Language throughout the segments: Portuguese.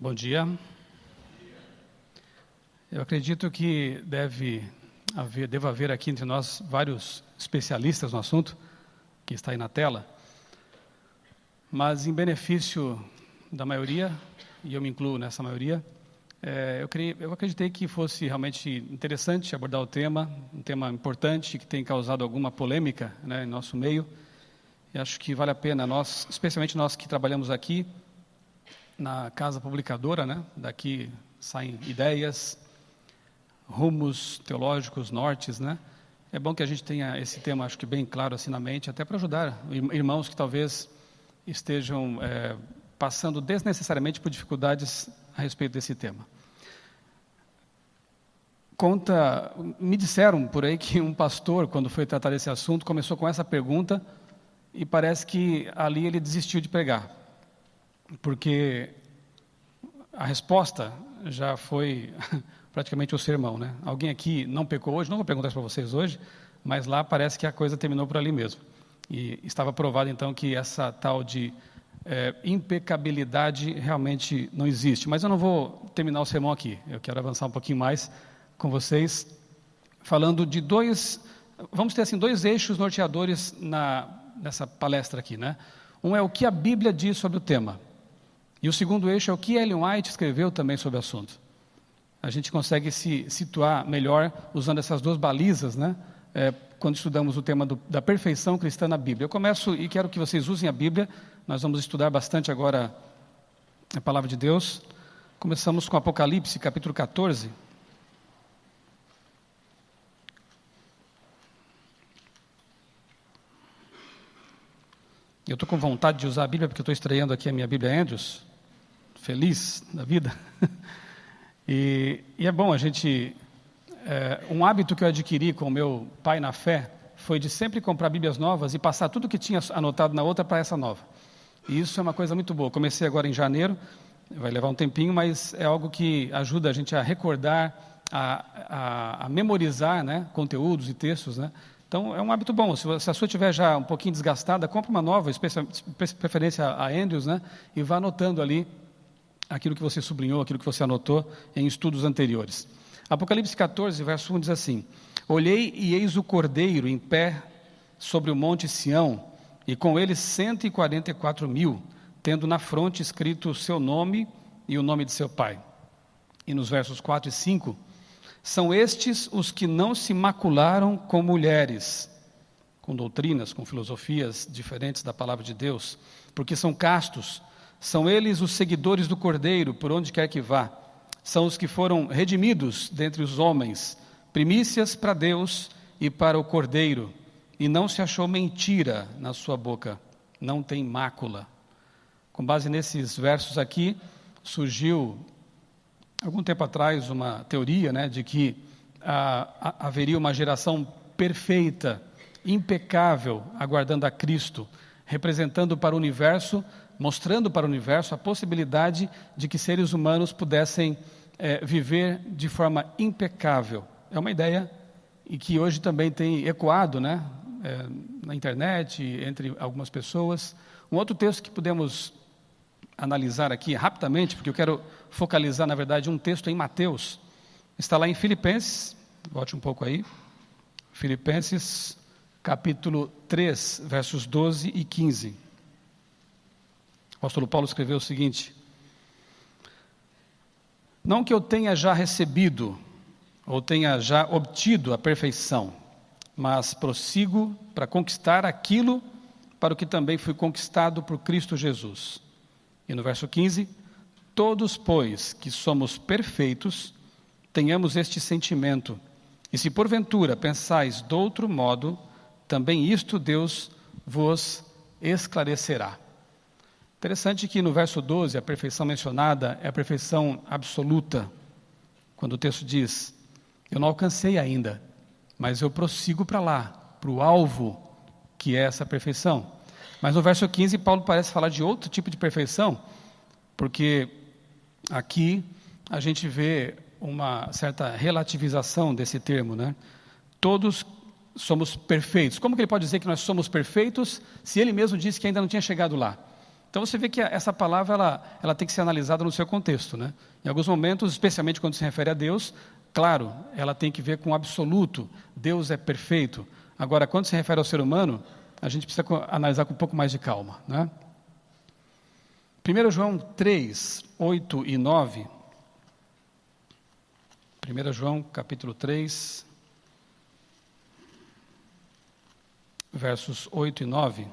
Bom dia. Eu acredito que deva haver aqui entre nós vários especialistas no assunto, que está aí na tela, mas em benefício da maioria, e eu me incluo nessa maioria, eu acreditei que fosse realmente interessante abordar o tema, um tema importante que tem causado alguma polêmica, em nosso meio, e acho que vale a pena nós, especialmente nós que trabalhamos aqui, na casa publicadora, daqui saem ideias, rumos teológicos, nortes, É bom que a gente tenha esse tema, acho que bem claro assim na mente, até para ajudar irmãos que talvez estejam passando desnecessariamente por dificuldades a respeito desse tema. Me disseram por aí que um pastor, quando foi tratar desse assunto, começou com essa pergunta e parece que ali ele desistiu de pregar, porque a resposta já foi praticamente o sermão, Alguém aqui não pecou hoje? Não vou perguntar isso para vocês hoje, mas lá parece que a coisa terminou por ali mesmo. E estava provado então que essa tal de impecabilidade realmente não existe. Mas eu não vou terminar o sermão aqui, eu quero avançar um pouquinho mais com vocês, falando de dois eixos norteadores nessa palestra aqui, Um é o que a Bíblia diz sobre o tema, e o segundo eixo é o que Ellen White escreveu também sobre o assunto. A gente consegue se situar melhor usando essas duas balizas, quando estudamos o tema da perfeição cristã na Bíblia. Eu começo e quero que vocês usem a Bíblia. Nós vamos estudar bastante agora a Palavra de Deus. Começamos com Apocalipse, capítulo 14. Eu estou com vontade de usar a Bíblia porque eu estou estreando aqui a minha Bíblia Andrews. Feliz da vida. E é bom a gente... um hábito que eu adquiri com o meu pai na fé foi de sempre comprar Bíblias novas e passar tudo que tinha anotado na outra para essa nova. E isso é uma coisa muito boa. Comecei agora em janeiro, vai levar um tempinho, mas é algo que ajuda a gente a recordar, a memorizar, conteúdos e textos, Então, é um hábito bom. Se a sua estiver já um pouquinho desgastada, compre uma nova, preferência a Andrews, e vá anotando ali aquilo que você sublinhou, aquilo que você anotou em estudos anteriores. Apocalipse 14, verso 1 diz assim: Olhei e eis o Cordeiro em pé sobre o monte Sião, e com ele 144.000, tendo na fronte escrito o seu nome e o nome de seu pai. E nos versos 4 e 5, são estes os que não se macularam com mulheres, com doutrinas, com filosofias diferentes da palavra de Deus, porque são castos. São eles os seguidores do Cordeiro, por onde quer que vá. São os que foram redimidos dentre os homens, primícias para Deus e para o Cordeiro. E não se achou mentira na sua boca, não tem mácula. Com base nesses versos aqui, surgiu, algum tempo atrás, uma teoria, de que haveria uma geração perfeita, impecável, aguardando a Cristo, representando para o universo, mostrando para o universo a possibilidade de que seres humanos pudessem viver de forma impecável. É uma ideia e que hoje também tem ecoado, na internet, entre algumas pessoas. Um outro texto que podemos analisar aqui rapidamente, porque eu quero focalizar, na verdade, um texto em Mateus. Está lá em Filipenses, volte um pouco aí. Filipenses, capítulo 3, versos 12 e 15. O apóstolo Paulo escreveu o seguinte: Não que eu tenha já recebido, ou tenha já obtido a perfeição, mas prossigo para conquistar aquilo para o que também fui conquistado por Cristo Jesus. E no verso 15, todos, pois, que somos perfeitos, tenhamos este sentimento, e se porventura pensais de outro modo, também isto Deus vos esclarecerá. Interessante que no verso 12, a perfeição mencionada é a perfeição absoluta. Quando o texto diz, eu não alcancei ainda, mas eu prossigo para lá, para o alvo, que é essa perfeição. Mas no verso 15, Paulo parece falar de outro tipo de perfeição, porque aqui a gente vê uma certa relativização desse termo, Todos somos perfeitos. Como que ele pode dizer que nós somos perfeitos, se ele mesmo disse que ainda não tinha chegado lá? Então você vê que essa palavra ela tem que ser analisada no seu contexto, né? Em alguns momentos, especialmente quando se refere a Deus, claro, ela tem que ver com o absoluto. Deus é perfeito. Agora, quando se refere ao ser humano, a gente precisa analisar com um pouco mais de calma, né? 1 João 3, 8 e 9. 1 João capítulo 3, versos 8 e 9.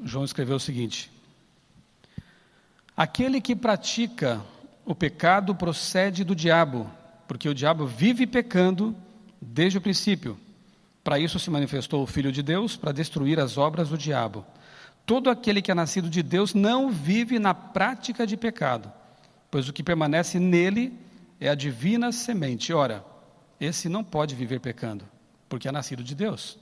João escreveu o seguinte: aquele que pratica o pecado procede do diabo, porque o diabo vive pecando desde o princípio. Para isso se manifestou o Filho de Deus, para destruir as obras do diabo. Todo aquele que é nascido de Deus não vive na prática de pecado, pois o que permanece nele é a divina semente. Ora, esse não pode viver pecando, porque é nascido de Deus.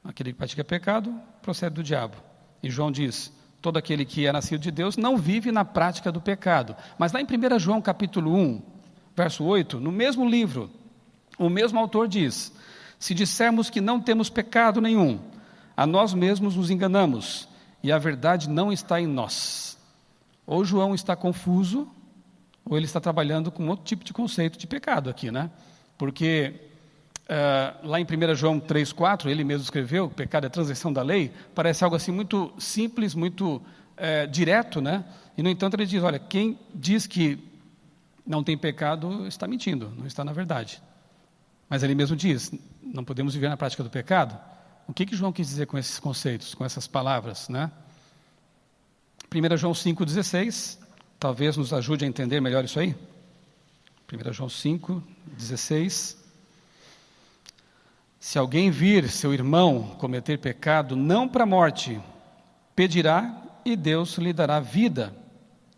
Aquele que pratica pecado procede do diabo. E João diz: todo aquele que é nascido de Deus não vive na prática do pecado. Mas lá em 1 João capítulo 1, verso 8, no mesmo livro, o mesmo autor diz: se dissermos que não temos pecado nenhum, a nós mesmos nos enganamos, e a verdade não está em nós. Ou João está confuso, ou ele está trabalhando com outro tipo de conceito de pecado aqui, né? Porque lá em 1 João 3,4, ele mesmo escreveu: pecado é transgressão da lei. Parece algo assim muito simples, muito direto, né? E no entanto ele diz: olha, quem diz que não tem pecado está mentindo, não está na verdade. Mas ele mesmo diz: não podemos viver na prática do pecado. O que João quis dizer com esses conceitos, com essas palavras, né? 1 João 5,16, talvez nos ajude a entender melhor isso aí. 1 João 5,16. Se alguém vir seu irmão cometer pecado, não para a morte, pedirá e Deus lhe dará vida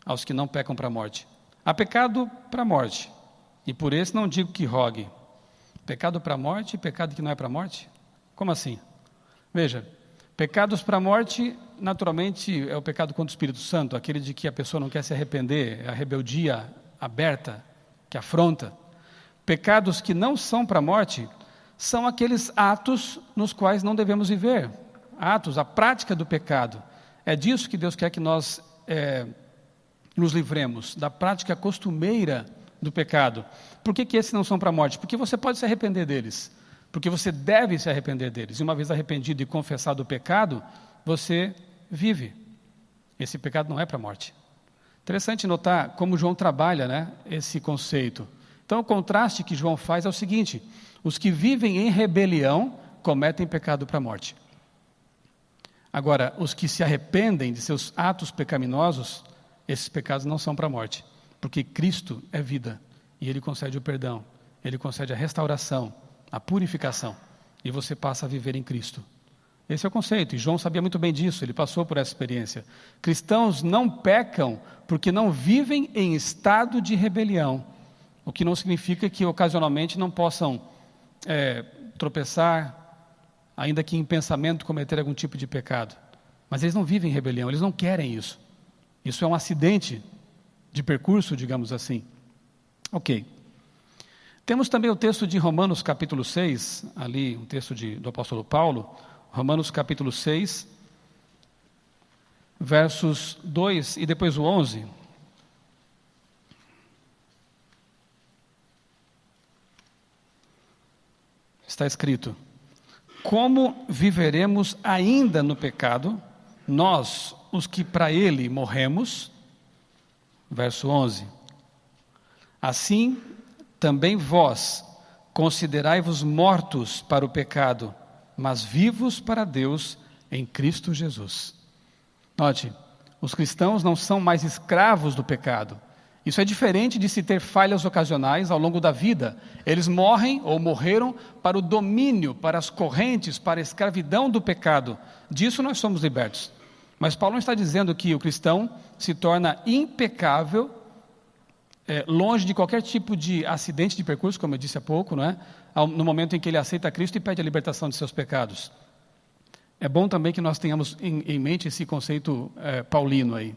aos que não pecam para a morte. Há pecado para a morte, e por esse não digo que rogue. Pecado para a morte e pecado que não é para a morte? Como assim? Veja, pecados para a morte, naturalmente, é o pecado contra o Espírito Santo, aquele de que a pessoa não quer se arrepender, é a rebeldia aberta, que afronta. Pecados que não são para a morte são aqueles atos nos quais não devemos viver. Atos, a prática do pecado. É disso que Deus quer que nós nos livremos, da prática costumeira do pecado. Por que esses não são para a morte? Porque você pode se arrepender deles. Porque você deve se arrepender deles. E uma vez arrependido e confessado o pecado, você vive. Esse pecado não é para a morte. Interessante notar como João trabalha, né, esse conceito. Então, o contraste que João faz é o seguinte: os que vivem em rebelião cometem pecado para a morte. Agora, os que se arrependem de seus atos pecaminosos, esses pecados não são para a morte, porque Cristo é vida, e Ele concede o perdão, Ele concede a restauração, a purificação, e você passa a viver em Cristo. Esse é o conceito, e João sabia muito bem disso, ele passou por essa experiência. Cristãos não pecam porque não vivem em estado de rebelião, o que não significa que ocasionalmente não possam tropeçar, ainda que em pensamento cometer algum tipo de pecado. Mas eles não vivem em rebelião, eles não querem isso. Isso é um acidente de percurso, digamos assim. Ok. Temos também o texto de Romanos capítulo 6, ali um texto do apóstolo Paulo, Romanos capítulo 6, versos 2 e depois o 11. Está escrito: como viveremos ainda no pecado, nós, os que para ele morremos? Verso 11. Assim, também vós, considerai-vos mortos para o pecado, mas vivos para Deus em Cristo Jesus. Note, os cristãos não são mais escravos do pecado. Isso é diferente de se ter falhas ocasionais ao longo da vida. Eles morrem ou morreram para o domínio, para as correntes, para a escravidão do pecado. Disso nós somos libertos. Mas Paulo não está dizendo que o cristão se torna impecável, longe de qualquer tipo de acidente de percurso, como eu disse há pouco, não é? No momento em que ele aceita Cristo e pede a libertação de seus pecados. É bom também que nós tenhamos em mente esse conceito paulino aí.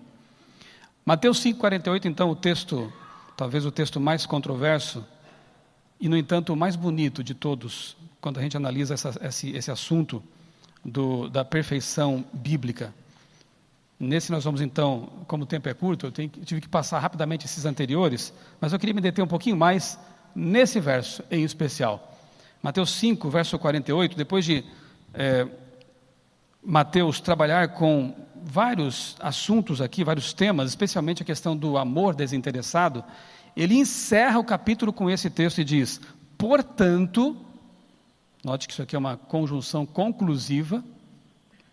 Mateus 5,48, então, o texto, talvez o texto mais controverso, e no entanto o mais bonito de todos, quando a gente analisa esse assunto da perfeição bíblica. Nesse nós vamos então, como o tempo é curto, eu tive que passar rapidamente esses anteriores, mas eu queria me deter um pouquinho mais nesse verso em especial. Mateus 5, verso 48, depois de Mateus trabalhar com vários assuntos aqui, vários temas, especialmente a questão do amor desinteressado, ele encerra o capítulo com esse texto e diz: portanto, note que isso aqui é uma conjunção conclusiva,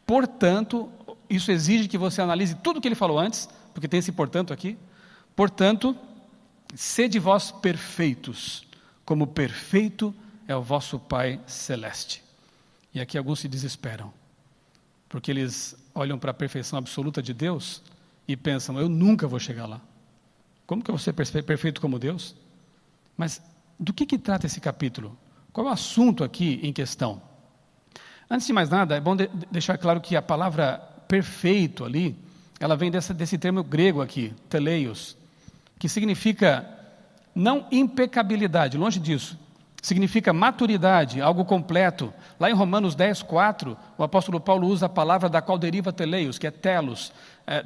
portanto, isso exige que você analise tudo o que ele falou antes, porque tem esse portanto aqui. Portanto, sede vós perfeitos, como perfeito é o vosso Pai Celeste. E aqui alguns se desesperam, porque eles olham para a perfeição absoluta de Deus e pensam: eu nunca vou chegar lá. Como que eu vou ser perfeito como Deus? Mas do que trata esse capítulo? Qual é o assunto aqui em questão? Antes de mais nada, é bom deixar claro que a palavra perfeito ali, ela vem desse termo grego aqui, teleios, que significa não impecabilidade, longe disso, significa maturidade, algo completo. Lá em Romanos 10, 4, o apóstolo Paulo usa a palavra da qual deriva teleios, que é telos.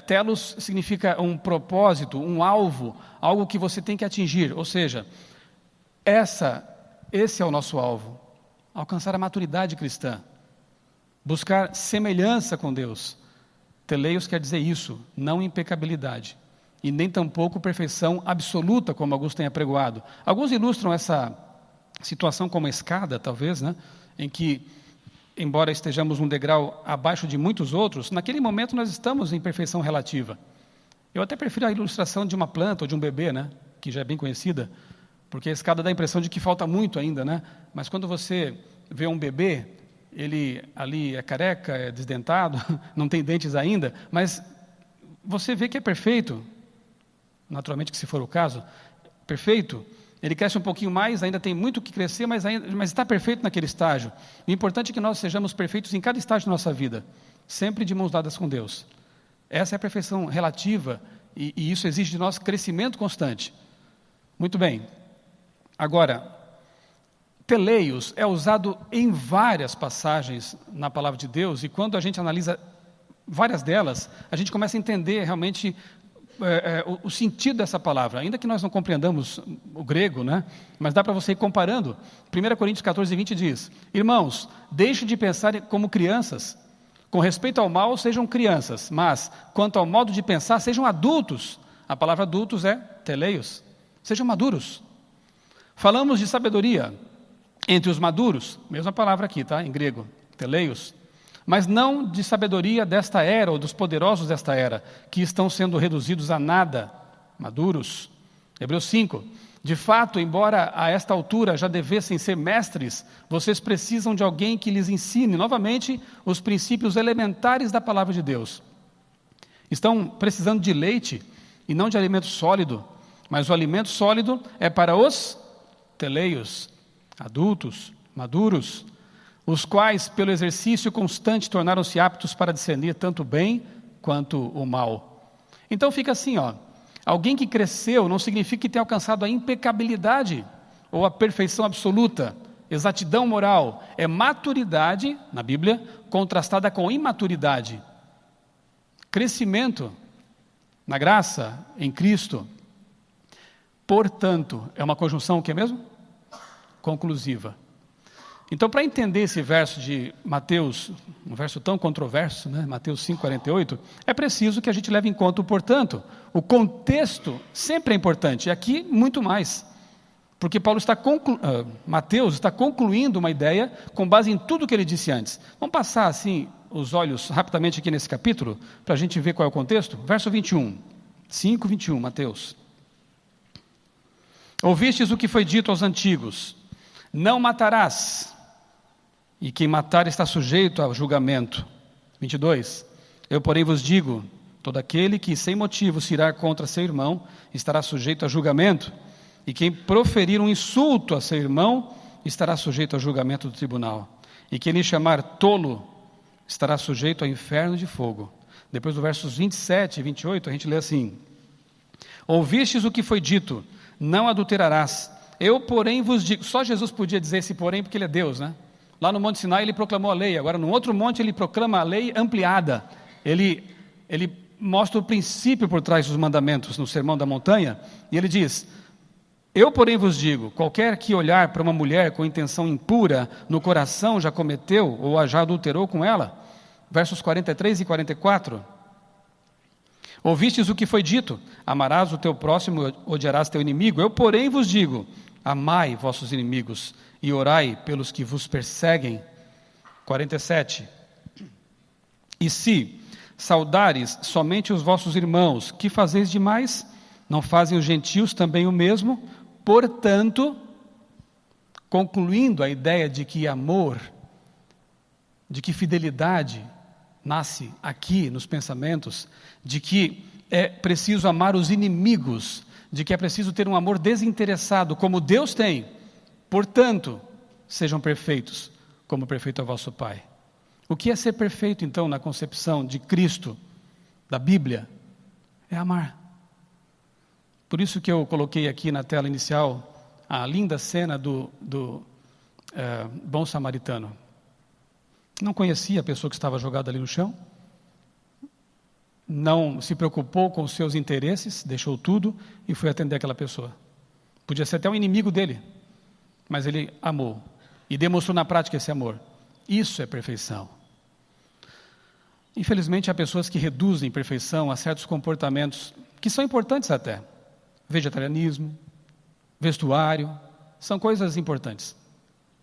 Telos significa um propósito, um alvo, algo que você tem que atingir, ou seja, esse é o nosso alvo, alcançar a maturidade cristã, buscar semelhança com Deus. Teleios quer dizer isso, não impecabilidade, e nem tampouco perfeição absoluta, como alguns têm apregoado. Alguns ilustram essa situação como uma escada, talvez, né? Em que, embora estejamos um degrau abaixo de muitos outros, naquele momento nós estamos em perfeição relativa. Eu até prefiro a ilustração de uma planta ou de um bebê, né? Que já é bem conhecida, porque a escada dá a impressão de que falta muito ainda, né? Mas quando você vê um bebê, ele ali é careca, é desdentado, não tem dentes ainda, mas você vê que é perfeito, naturalmente que se for o caso, perfeito. Ele cresce um pouquinho mais, ainda tem muito que crescer, mas está perfeito naquele estágio. O importante é que nós sejamos perfeitos em cada estágio da nossa vida, sempre de mãos dadas com Deus. Essa é a perfeição relativa, e isso exige de nós crescimento constante. Muito bem. Agora, teleios é usado em várias passagens na palavra de Deus, e quando a gente analisa várias delas, a gente começa a entender realmente o sentido dessa palavra, ainda que nós não compreendamos o grego, né? Mas dá para você ir comparando. 1 Coríntios 14, 20 diz: irmãos, deixem de pensar como crianças, com respeito ao mal sejam crianças, mas quanto ao modo de pensar sejam adultos. A palavra adultos é teleios, sejam maduros. Falamos de sabedoria entre os maduros, mesma palavra aqui, tá? Em grego, teleios, mas não de sabedoria desta era, ou dos poderosos desta era, que estão sendo reduzidos a nada, maduros. Hebreus 5, de fato, embora a esta altura já devessem ser mestres, vocês precisam de alguém que lhes ensine novamente os princípios elementares da palavra de Deus. Estão precisando de leite e não de alimento sólido, mas o alimento sólido é para os teleios, adultos, maduros, os quais, pelo exercício constante, tornaram-se aptos para discernir tanto o bem quanto o mal. Então fica assim, ó, alguém que cresceu não significa que tenha alcançado a impecabilidade ou a perfeição absoluta, exatidão moral. É maturidade, na Bíblia, contrastada com imaturidade. Crescimento na graça, em Cristo. Portanto, é uma conjunção o que mesmo? Conclusiva. Então, para entender esse verso de Mateus, um verso tão controverso, né? Mateus 5,48, é preciso que a gente leve em conta o portanto. O contexto sempre é importante, e aqui muito mais. Porque Mateus está concluindo uma ideia com base em tudo que ele disse antes. Vamos passar assim os olhos rapidamente aqui nesse capítulo, para a gente ver qual é o contexto? Verso 21, 5:21, Mateus. Ouvistes o que foi dito aos antigos: não matarás, e quem matar está sujeito ao julgamento. 22. Eu, porém, vos digo: todo aquele que sem motivo se irá contra seu irmão estará sujeito a julgamento, e quem proferir um insulto a seu irmão estará sujeito ao julgamento do tribunal, e quem lhe chamar tolo estará sujeito ao inferno de fogo. Depois do versos 27 e 28, a gente lê assim: ouvistes o que foi dito: não adulterarás. Eu, porém, vos digo. Só Jesus podia dizer esse porém, porque ele é Deus, né? Lá no Monte Sinai ele proclamou a lei, agora no outro monte ele proclama a lei ampliada. Ele mostra o princípio por trás dos mandamentos no Sermão da Montanha, e ele diz: eu, porém, vos digo, qualquer que olhar para uma mulher com intenção impura, no coração já cometeu ou já adulterou com ela. Versos 43 e 44. Ouvistes o que foi dito: amarás o teu próximo, odiarás teu inimigo. Eu, porém, vos digo: amai vossos inimigos e orai pelos que vos perseguem. 47. E se saudares somente os vossos irmãos, que fazeis demais? Não fazem os gentios também o mesmo? Portanto, concluindo a ideia de que amor, de que fidelidade nasce aqui nos pensamentos, de que é preciso amar os inimigos, de que é preciso ter um amor desinteressado, como Deus tem. Portanto, sejam perfeitos, como perfeito é o vosso Pai. O que é ser perfeito, então, na concepção de Cristo, da Bíblia? É amar. Por isso que eu coloquei aqui na tela inicial a linda cena do bom samaritano. Não conhecia a pessoa que estava jogada ali no chão, não se preocupou com os seus interesses, deixou tudo e foi atender aquela pessoa. Podia ser até um inimigo dele, mas ele amou e demonstrou na prática esse amor. Isso é perfeição. Infelizmente, há pessoas que reduzem perfeição a certos comportamentos que são importantes até. Vegetarianismo, vestuário, são coisas importantes.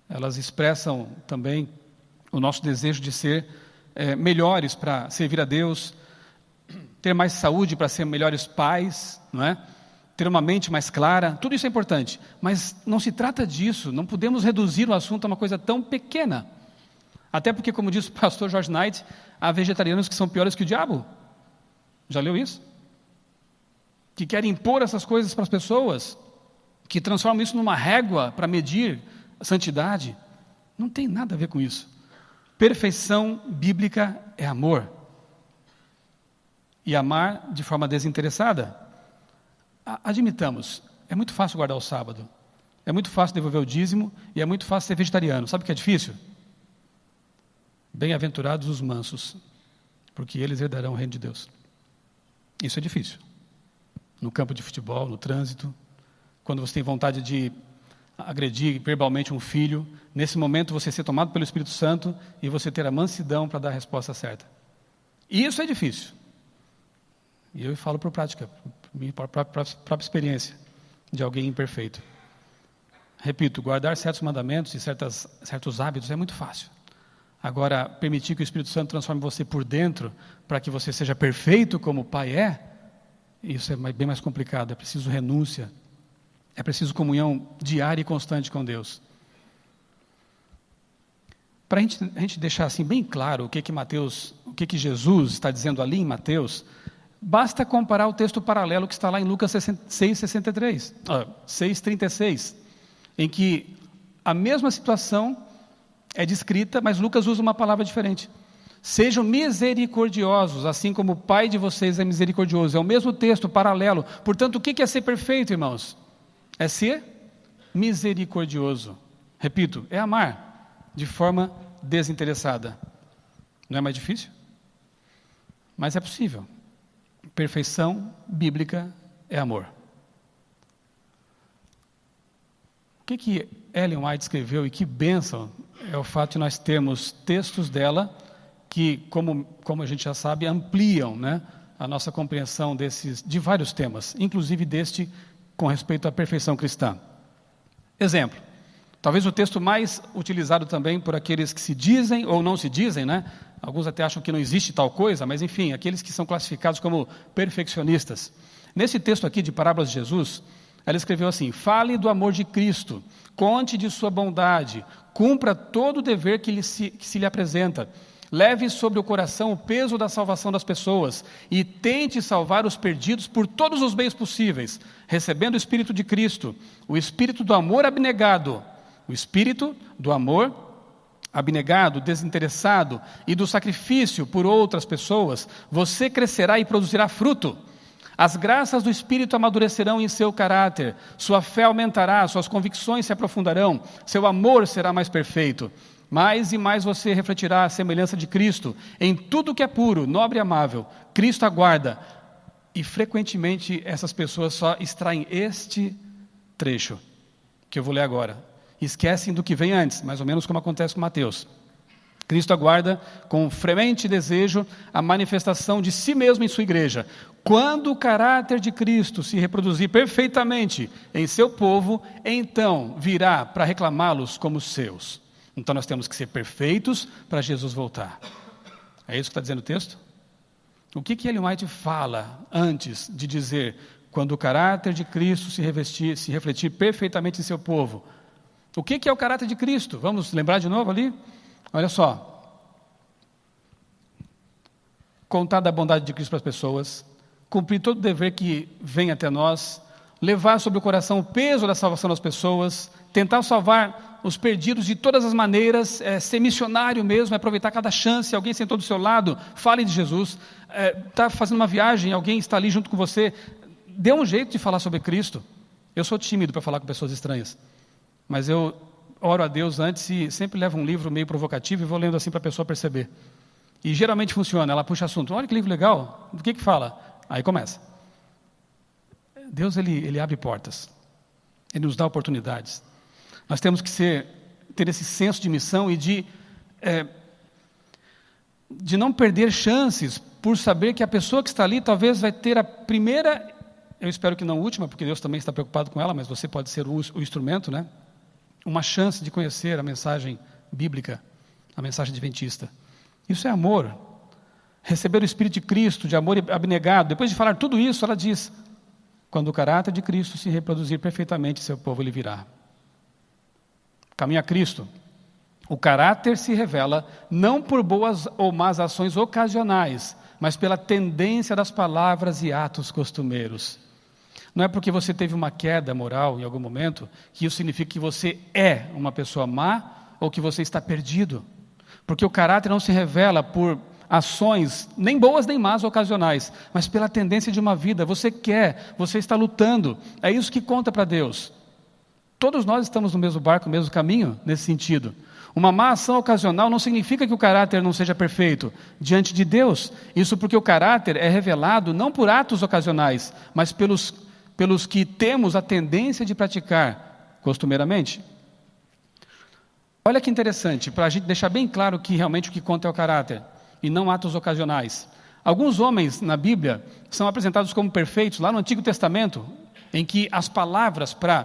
Elas expressam também o nosso desejo de ser melhores para servir a Deus, ter mais saúde para ser melhores pais, não é? Ter uma mente mais clara, tudo isso é importante, mas não se trata disso, não podemos reduzir o assunto a uma coisa tão pequena. Até porque, como diz o pastor George Knight, há vegetarianos que são piores que o diabo. Já leu isso? Que querem impor essas coisas para as pessoas, que transformam isso numa régua para medir a santidade. Não tem nada a ver com isso. Perfeição bíblica é amor. E amar de forma desinteressada. Admitamos, é muito fácil guardar o sábado, é muito fácil devolver o dízimo e é muito fácil ser vegetariano. Sabe o que é difícil? Bem-aventurados os mansos, porque eles herdarão o reino de Deus. Isso é difícil. No campo de futebol, no trânsito, quando você tem vontade de agredir verbalmente um filho, nesse momento você ser tomado pelo Espírito Santo e você ter a mansidão para dar a resposta certa. Isso é difícil. E eu falo por prática, por própria experiência de alguém imperfeito. Repito, guardar certos mandamentos e certos hábitos é muito fácil. Agora, permitir que o Espírito Santo transforme você por dentro, para que você seja perfeito como o Pai é, isso é bem mais complicado. É preciso renúncia, é preciso comunhão diária e constante com Deus. Para a gente deixar assim bem claro o que Jesus está dizendo ali em Mateus, basta comparar o texto paralelo que está lá em Lucas 6:36, em que a mesma situação é descrita, mas Lucas usa uma palavra diferente. Sejam misericordiosos, assim como o Pai de vocês é misericordioso. É o mesmo texto, paralelo. Portanto, o que é ser perfeito, irmãos? É ser misericordioso. Repito, é amar de forma desinteressada. Não é mais difícil? Mas é possível. Perfeição bíblica é amor. O que Ellen White escreveu e que bênção é o fato de nós termos textos dela que, como a gente já sabe, ampliam, né, a nossa compreensão de vários temas, inclusive deste com respeito à perfeição cristã. Exemplo, talvez o texto mais utilizado também por aqueles que se dizem ou não se dizem, né? Alguns até acham que não existe tal coisa, mas enfim, aqueles que são classificados como perfeccionistas. Nesse texto aqui de Parábolas de Jesus, ela escreveu assim: fale do amor de Cristo, conte de sua bondade, cumpra todo o dever que se lhe apresenta, leve sobre o coração o peso da salvação das pessoas e tente salvar os perdidos por todos os meios possíveis, recebendo o Espírito de Cristo, o Espírito do amor abnegado, o Espírito do amor abnegado, desinteressado e do sacrifício por outras pessoas. Você crescerá e produzirá fruto. As graças do Espírito amadurecerão em seu caráter, sua fé aumentará, suas convicções se aprofundarão, seu amor será mais perfeito. mais e mais você refletirá a semelhança de Cristo em tudo que é puro, nobre e amável. Cristo aguarda. E frequentemente essas pessoas só extraem este trecho, que eu vou ler agora. Esquecem do que vem antes, mais ou menos como acontece com Mateus. Cristo aguarda com fremente desejo a manifestação de si mesmo em sua igreja. Quando o caráter de Cristo se reproduzir perfeitamente em seu povo, então virá para reclamá-los como seus. Então nós temos que ser perfeitos para Jesus voltar. É isso que está dizendo o texto? O que Ellen White fala antes de dizer quando o caráter de Cristo se refletir perfeitamente em seu povo? O que é o caráter de Cristo? Vamos lembrar de novo ali? Olha só. Contar da bondade de Cristo para as pessoas, cumprir todo o dever que vem até nós, levar sobre o coração o peso da salvação das pessoas, tentar salvar os perdidos de todas as maneiras, ser missionário mesmo, aproveitar cada chance. Alguém sentou do seu lado, fale de Jesus. Está fazendo uma viagem, alguém está ali junto com você, dê um jeito de falar sobre Cristo. Eu sou tímido para falar com pessoas estranhas, mas eu oro a Deus antes e sempre levo um livro meio provocativo e vou lendo assim para a pessoa perceber. E geralmente funciona, ela puxa assunto. Olha que livro legal, do que fala? Aí começa. Deus, ele abre portas, Ele nos dá oportunidades. Nós temos que ter esse senso de missão e de não perder chances por saber que a pessoa que está ali talvez vai ter a primeira, eu espero que não a última, porque Deus também está preocupado com ela, mas você pode ser o instrumento, né? Uma chance de conhecer a mensagem bíblica, a mensagem adventista. Isso é amor. Receber o Espírito de Cristo, de amor abnegado. Depois de falar tudo isso, ela diz: quando o caráter de Cristo se reproduzir perfeitamente, seu povo ele virá. Caminho a Cristo. O caráter se revela não por boas ou más ações ocasionais, mas pela tendência das palavras e atos costumeiros. Não é porque você teve uma queda moral em algum momento, que isso significa que você é uma pessoa má ou que você está perdido. Porque o caráter não se revela por ações, nem boas nem más ocasionais, mas pela tendência de uma vida. Você quer, você está lutando, é isso que conta para Deus. Todos nós estamos no mesmo barco, no mesmo caminho, nesse sentido. Uma má ação ocasional não significa que o caráter não seja perfeito diante de Deus. Isso porque o caráter é revelado não por atos ocasionais, mas pelos que temos a tendência de praticar costumeiramente. Olha que interessante, para a gente deixar bem claro que realmente o que conta é o caráter, e não atos ocasionais. Alguns homens na Bíblia são apresentados como perfeitos, lá no Antigo Testamento, em que as palavras para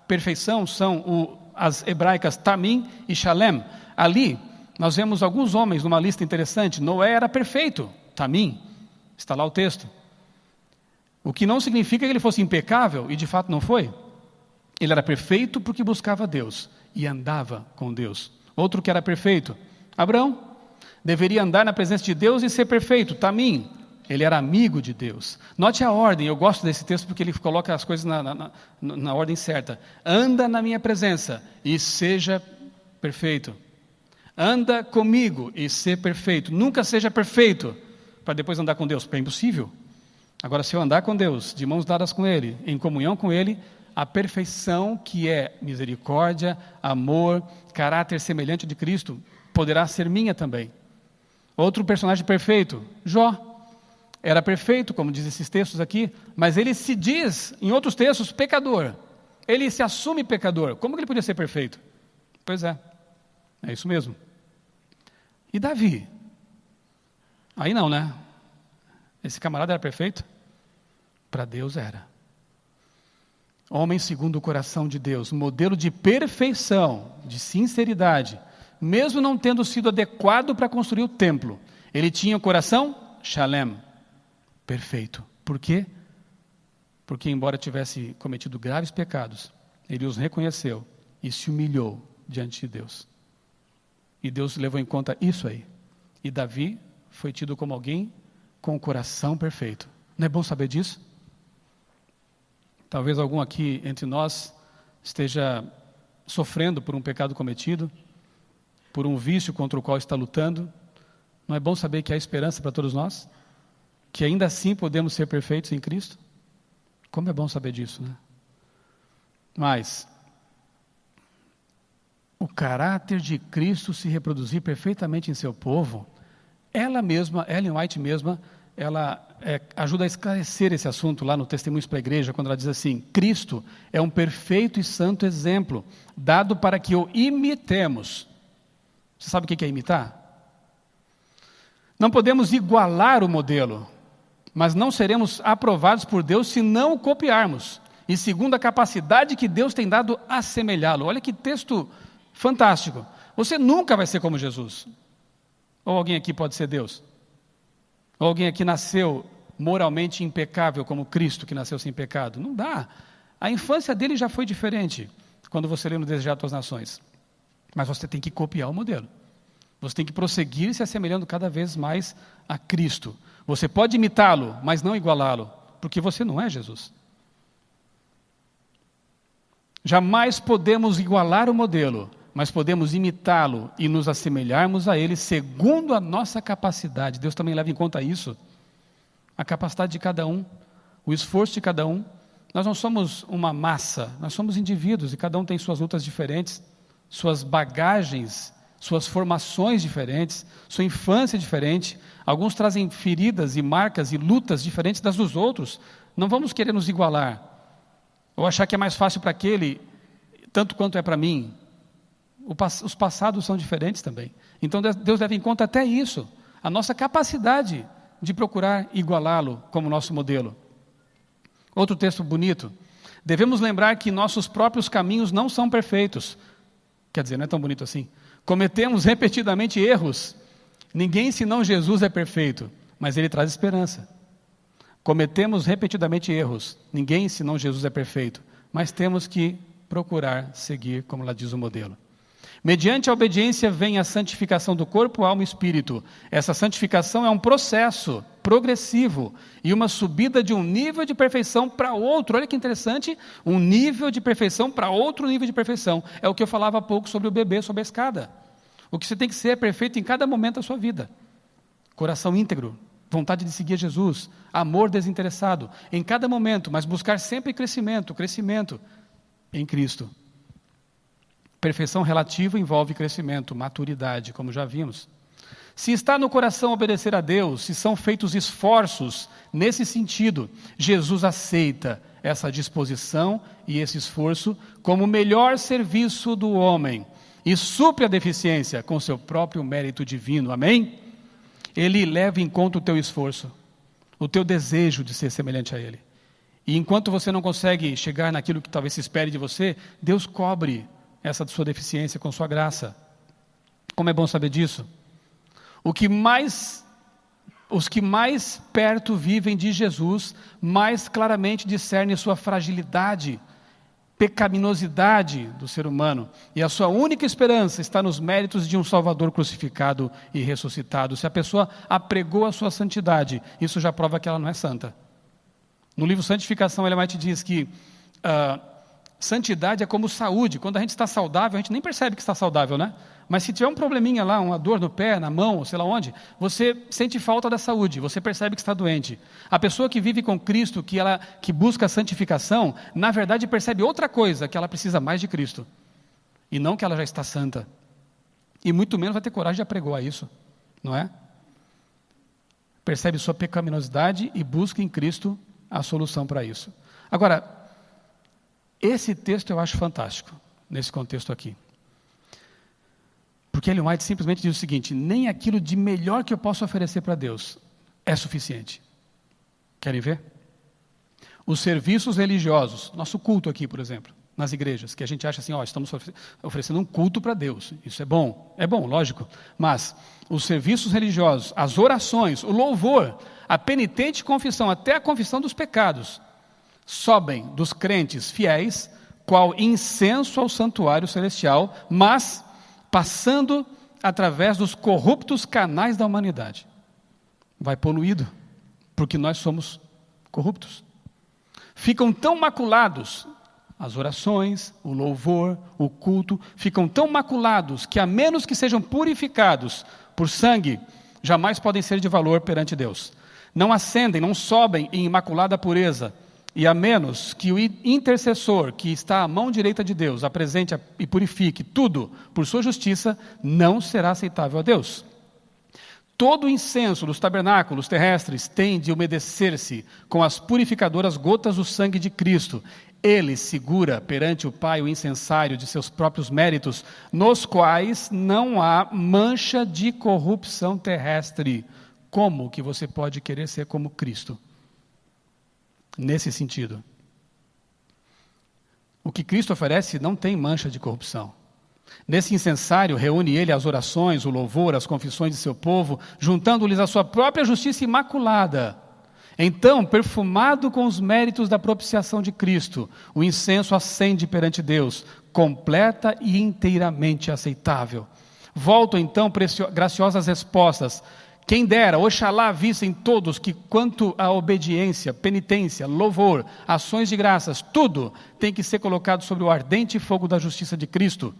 perfeição são as hebraicas tamim e shalem. Ali, nós vemos alguns homens numa lista interessante. Noé era perfeito, tamim, está lá o texto. O que não significa que ele fosse impecável, e de fato não foi. Ele era perfeito porque buscava Deus e andava com Deus. Outro que era perfeito, Abraão, deveria andar na presença de Deus e ser perfeito, tamim. Ele era amigo de Deus. Note a ordem, eu gosto desse texto porque ele coloca as coisas na ordem certa. Anda na minha presença e seja perfeito. Anda comigo e ser perfeito. Nunca seja perfeito para depois andar com Deus, porque é impossível. Agora, se eu andar com Deus, de mãos dadas com Ele, em comunhão com Ele, a perfeição que é misericórdia, amor, caráter semelhante de Cristo, poderá ser minha também. Outro personagem perfeito, Jó. Era perfeito, como diz esses textos aqui, mas ele se diz, em outros textos, pecador. Ele se assume pecador. Como que ele podia ser perfeito? Pois é isso mesmo. E Davi? Aí não, né? Esse camarada era perfeito? Para Deus era. Homem segundo o coração de Deus, modelo de perfeição, de sinceridade, mesmo não tendo sido adequado para construir o templo. Ele tinha o coração shalem, perfeito. Por quê? Porque embora tivesse cometido graves pecados, ele os reconheceu e se humilhou diante de Deus. E Deus levou em conta isso aí. E Davi foi tido como alguém com o coração perfeito. Não é bom saber disso? Talvez algum aqui entre nós esteja sofrendo por um pecado cometido, por um vício contra o qual está lutando. Não é bom saber que há esperança para todos nós? Que ainda assim podemos ser perfeitos em Cristo? Como é bom saber disso, né? Mas, o caráter de Cristo se reproduzir perfeitamente em seu povo, ela mesma, Ellen White mesma, ela ajuda a esclarecer esse assunto lá no Testemunhos para a Igreja, quando ela diz assim: Cristo é um perfeito e santo exemplo, dado para que o imitemos. Você sabe o que é imitar? Não podemos igualar o modelo, mas não seremos aprovados por Deus se não o copiarmos, e segundo a capacidade que Deus tem dado, assemelhá-lo. Olha que texto fantástico. Você nunca vai ser como Jesus. Ou alguém aqui pode ser Deus? Ou alguém aqui nasceu moralmente impecável como Cristo, que nasceu sem pecado? Não dá. A infância dele já foi diferente, quando você lê no Desejar das Nações. Mas você tem que copiar o modelo. Você tem que prosseguir se assemelhando cada vez mais a Cristo. Você pode imitá-lo, mas não igualá-lo, porque você não é Jesus. Jamais podemos igualar o modelo, mas podemos imitá-lo e nos assemelharmos a ele segundo a nossa capacidade. Deus também leva em conta isso. A capacidade de cada um, o esforço de cada um. Nós não somos uma massa, nós somos indivíduos e cada um tem suas lutas diferentes, suas bagagens, suas formações diferentes, sua infância diferente. Alguns trazem feridas e marcas e lutas diferentes das dos outros. Não vamos querer nos igualar, ou achar que é mais fácil para aquele, tanto quanto é para mim. Os passados são diferentes também. Então Deus leva em conta até isso, a nossa capacidade de procurar igualá-lo como nosso modelo. Outro texto bonito: devemos lembrar que nossos próprios caminhos não são perfeitos. Quer dizer, não é tão bonito assim. Cometemos repetidamente erros. Ninguém senão Jesus é perfeito, mas ele traz esperança. Cometemos repetidamente erros. Ninguém senão Jesus é perfeito, mas temos que procurar seguir, como lá diz o modelo. Mediante a obediência vem a santificação do corpo, alma e espírito. Essa santificação é um processo progressivo e uma subida de um nível de perfeição para outro. Olha que interessante, um nível de perfeição para outro nível de perfeição. É o que eu falava há pouco sobre o bebê, sobre a escada. O que você tem que ser é perfeito em cada momento da sua vida. Coração íntegro, vontade de seguir Jesus, amor desinteressado, em cada momento, mas buscar sempre crescimento em Cristo. Perfeição relativa envolve crescimento, maturidade, como já vimos. Se está no coração obedecer a Deus, se são feitos esforços nesse sentido, Jesus aceita essa disposição e esse esforço como o melhor serviço do homem e supre a deficiência com seu próprio mérito divino. Amém? Ele leva em conta o teu esforço, o teu desejo de ser semelhante a Ele. E enquanto você não consegue chegar naquilo que talvez se espere de você, Deus cobre essa sua deficiência com sua graça. Como é bom saber disso. Os que mais perto vivem de Jesus, mais claramente discernem sua fragilidade, pecaminosidade do ser humano. E a sua única esperança está nos méritos de um Salvador crucificado e ressuscitado. Se a pessoa apregou a sua santidade, isso já prova que ela não é santa. No livro Santificação, Ellen White diz que santidade é como saúde. Quando a gente está saudável, a gente nem percebe que está saudável, né? Mas se tiver um probleminha lá, uma dor no pé, na mão, sei lá onde, você sente falta da saúde, você percebe que está doente. A pessoa que vive com Cristo, que busca a santificação, na verdade percebe outra coisa, que ela precisa mais de Cristo. E não que ela já está santa. E muito menos vai ter coragem de apregoar isso, não é? Percebe sua pecaminosidade e busca em Cristo a solução para isso. Agora, esse texto eu acho fantástico, nesse contexto aqui. Porque Ellen White simplesmente diz o seguinte: nem aquilo de melhor que eu posso oferecer para Deus é suficiente. Querem ver? Os serviços religiosos, nosso culto aqui, por exemplo, nas igrejas, que a gente acha assim, estamos oferecendo um culto para Deus. Isso é bom, lógico. Mas os serviços religiosos, as orações, o louvor, a penitente confissão, até a confissão dos pecados, sobem dos crentes fiéis, qual incenso ao santuário celestial, mas passando através dos corruptos canais da humanidade. Vai poluído, porque nós somos corruptos. Ficam tão maculados, as orações, o louvor, o culto, ficam tão maculados que, a menos que sejam purificados por sangue, jamais podem ser de valor perante Deus. Não ascendem, não sobem em imaculada pureza E a menos que o intercessor, que está à mão direita de Deus, apresente e purifique tudo por sua justiça, não será aceitável a Deus. Todo o incenso dos tabernáculos terrestres tem de umedecer-se com as purificadoras gotas do sangue de Cristo. Ele segura perante o Pai o incensário de seus próprios méritos, nos quais não há mancha de corrupção terrestre. Como que você pode querer ser como Cristo? Nesse sentido, o que Cristo oferece não tem mancha de corrupção. Nesse incensário reúne ele as orações, o louvor, as confissões de seu povo, juntando-lhes a sua própria justiça imaculada. Então, perfumado com os méritos da propiciação de Cristo, o incenso ascende perante Deus, completa e inteiramente aceitável. Voltam então graciosas respostas. Quem dera, oxalá vissem todos que quanto à obediência, penitência, louvor, ações de graças, tudo tem que ser colocado sobre o ardente fogo da justiça de Cristo.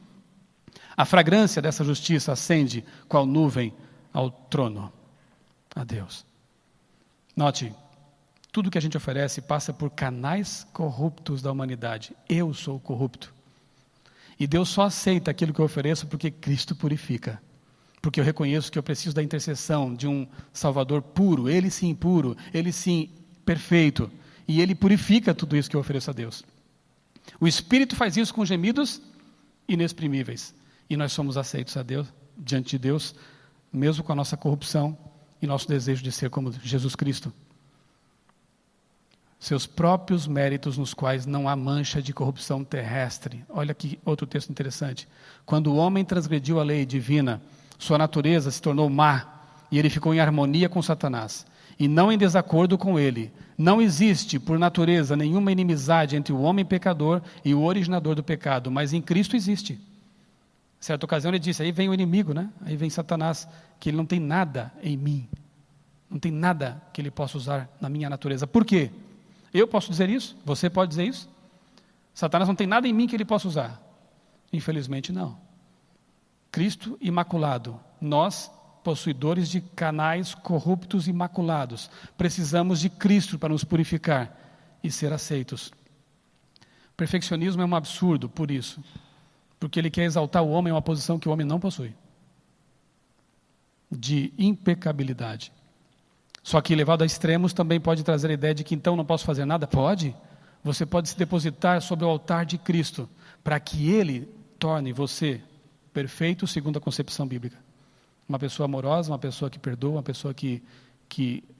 A fragrância dessa justiça ascende qual nuvem ao trono, a Deus. Note, tudo que a gente oferece passa por canais corruptos da humanidade. Eu sou corrupto. E Deus só aceita aquilo que eu ofereço porque Cristo purifica. Porque eu reconheço que eu preciso da intercessão de um Salvador puro, Ele sim puro, Ele sim perfeito. E Ele purifica tudo isso que eu ofereço a Deus. O Espírito faz isso com gemidos inexprimíveis. E nós somos aceitos a Deus, diante de Deus, mesmo com a nossa corrupção e nosso desejo de ser como Jesus Cristo. Seus próprios méritos nos quais não há mancha de corrupção terrestre. Olha aqui outro texto interessante. Quando o homem transgrediu a lei divina, sua natureza se tornou má e ele ficou em harmonia com Satanás e não em desacordo com ele. Não existe, por natureza, nenhuma inimizade entre o homem pecador e o originador do pecado, mas em Cristo existe. Certa ocasião ele disse, aí vem o inimigo, né? Aí vem Satanás, que ele não tem nada em mim. Não tem nada que ele possa usar na minha natureza. Por quê? Eu posso dizer isso? Você pode dizer isso? Satanás não tem nada em mim que ele possa usar. Infelizmente não. Cristo imaculado, nós, possuidores de canais corruptos imaculados, precisamos de Cristo para nos purificar e ser aceitos. Perfeccionismo é um absurdo por isso, porque ele quer exaltar o homem em uma posição que o homem não possui, de impecabilidade. Só que levado a extremos também pode trazer a ideia de que então não posso fazer nada? Pode. Você pode se depositar sobre o altar de Cristo, para que Ele torne você perfeito segundo a concepção bíblica. Uma pessoa amorosa, uma pessoa que perdoa, uma pessoa que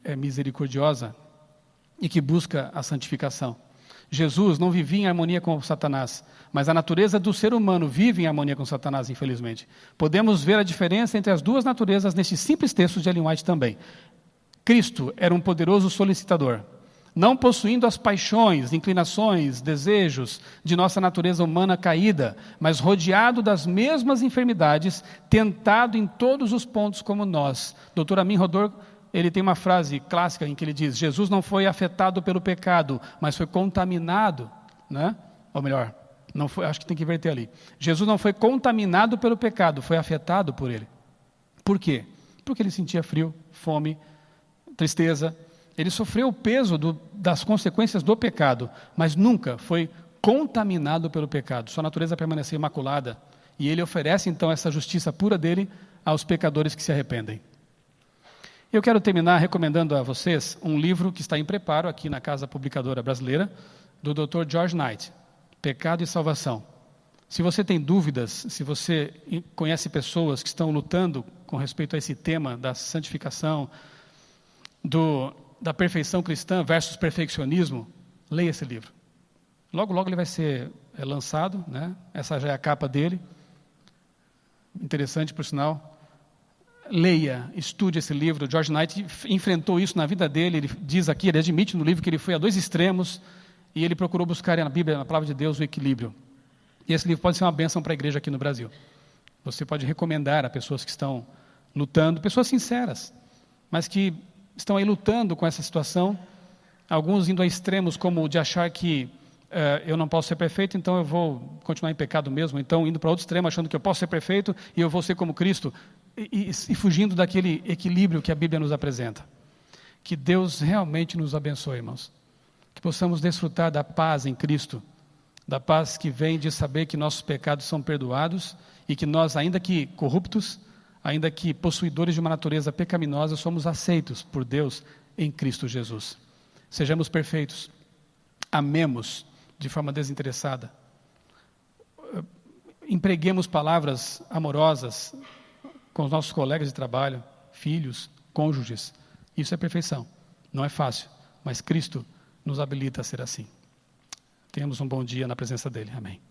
é misericordiosa e que busca a santificação. Jesus não vivia em harmonia com Satanás, mas a natureza do ser humano vive em harmonia com Satanás, infelizmente. Podemos ver a diferença entre as duas naturezas nestes simples textos de Ellen White também. Cristo era um poderoso solicitador, não possuindo as paixões, inclinações, desejos de nossa natureza humana caída, mas rodeado das mesmas enfermidades, tentado em todos os pontos como nós. Dr. Amin Rodor, ele tem uma frase clássica em que ele diz, Jesus não foi afetado pelo pecado, mas foi contaminado, né? Ou melhor, não foi, acho que tem que inverter ali. Jesus não foi contaminado pelo pecado, foi afetado por ele. Por quê? Porque ele sentia frio, fome, tristeza. Ele sofreu o peso das consequências do pecado, mas nunca foi contaminado pelo pecado. Sua natureza permaneceu imaculada e ele oferece então essa justiça pura dele aos pecadores que se arrependem. Eu quero terminar recomendando a vocês um livro que está em preparo aqui na Casa Publicadora Brasileira, do Dr. George Knight, Pecado e Salvação. Se você tem dúvidas, se você conhece pessoas que estão lutando com respeito a esse tema da santificação, da perfeição cristã versus perfeccionismo, leia esse livro. Logo, logo ele vai ser lançado, né? Essa já é a capa dele. Interessante, por sinal. Leia, estude esse livro. George Knight enfrentou isso na vida dele. Ele diz aqui, ele admite no livro que ele foi a dois extremos e ele procurou buscar na Bíblia, na palavra de Deus, o equilíbrio. E esse livro pode ser uma bênção para a igreja aqui no Brasil. Você pode recomendar a pessoas que estão lutando, pessoas sinceras, mas que estão aí lutando com essa situação, alguns indo a extremos como o de achar que eu não posso ser perfeito, então eu vou continuar em pecado mesmo, então indo para outro extremo, achando que eu posso ser perfeito e eu vou ser como Cristo, e fugindo daquele equilíbrio que a Bíblia nos apresenta. Que Deus realmente nos abençoe, irmãos. Que possamos desfrutar da paz em Cristo, da paz que vem de saber que nossos pecados são perdoados e que nós, ainda que corruptos, ainda que possuidores de uma natureza pecaminosa, somos aceitos por Deus em Cristo Jesus. Sejamos perfeitos, amemos de forma desinteressada, empreguemos palavras amorosas com os nossos colegas de trabalho, filhos, cônjuges. Isso é perfeição. Não é fácil, mas Cristo nos habilita a ser assim. Tenhamos um bom dia na presença dele. Amém.